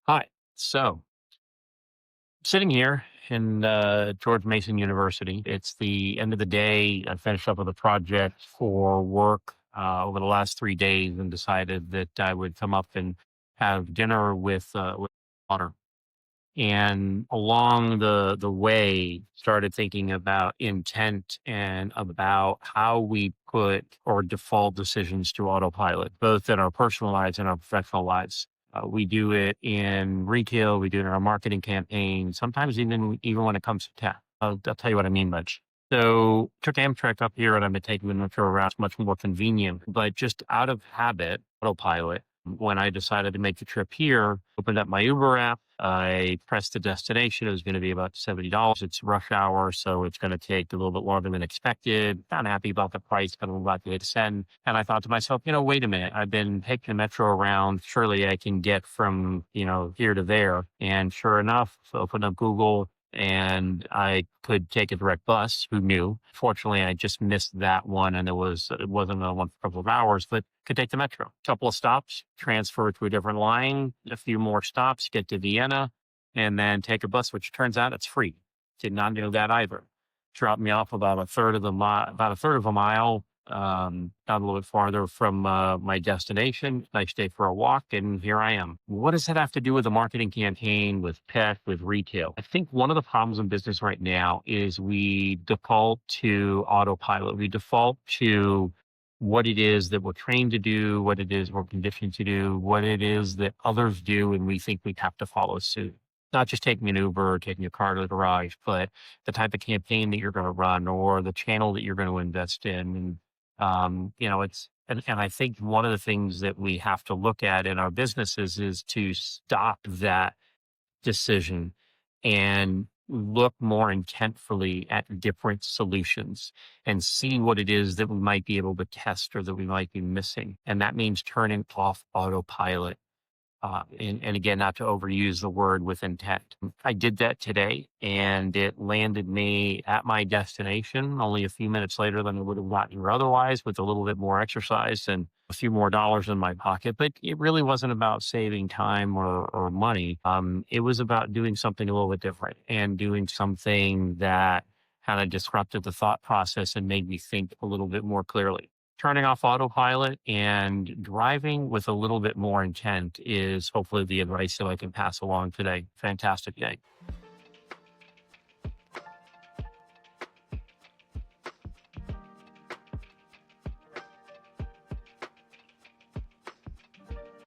Hi. So, sitting here in George Mason University, it's the end of the day. I finished up with a project for work over the last 3 days and decided that I would come up and have dinner with daughter. And along the way, started thinking about intent and about how we put or default decisions to autopilot, both in our personal lives and our professional lives. We do it in retail, we do it in our marketing campaign, sometimes even when it comes to tech. I'll tell you what I mean by it. So took Amtrak up here and I've been taking the metro around. It's much more convenient, but just out of habit, autopilot. When I decided to make the trip here, opened up my Uber app. I pressed the destination. It was going to be about $70. It's rush hour, so it's going to take a little bit longer than expected. Not happy about the price, but I'm about to hit send. And I thought to myself, wait a minute. I've been taking the metro around. Surely I can get from, here to there. And sure enough, so opened up Google and I could take a direct bus. Who knew? Fortunately, I just missed that one, and it wasn't a one for a couple of hours, but could take the metro. Couple of stops, transfer to a different line, a few more stops, get to Vienna, and then take a bus, which turns out it's free. Did not know that either. Dropped me off about about a third of a mile, down a little bit farther from my destination. Nice day for a walk, and here I am. What does that have to do with a marketing campaign, with pet, with retail? I think one of the problems in business right now is we default to autopilot. We default to what it is that we're trained to do, what it is we're conditioned to do, what it is that others do, and we think we have to follow suit. Not just taking an Uber or taking a car to the garage, but the type of campaign that you're going to run or the channel that you're going to invest in. And I think one of the things that we have to look at in our businesses is to stop that decision and look more intentfully at different solutions and see what it is that we might be able to test or that we might be missing. And that means turning off autopilot. And again, not to overuse the word with intent. I did that today and it landed me at my destination only a few minutes later than I would have gotten here otherwise, with a little bit more exercise and a few more dollars in my pocket. But it really wasn't about saving time or money. It was about doing something a little bit different and doing something that kind of disrupted the thought process and made me think a little bit more clearly. Turning off autopilot and driving with a little bit more intent is hopefully the advice that I can pass along today. Fantastic day.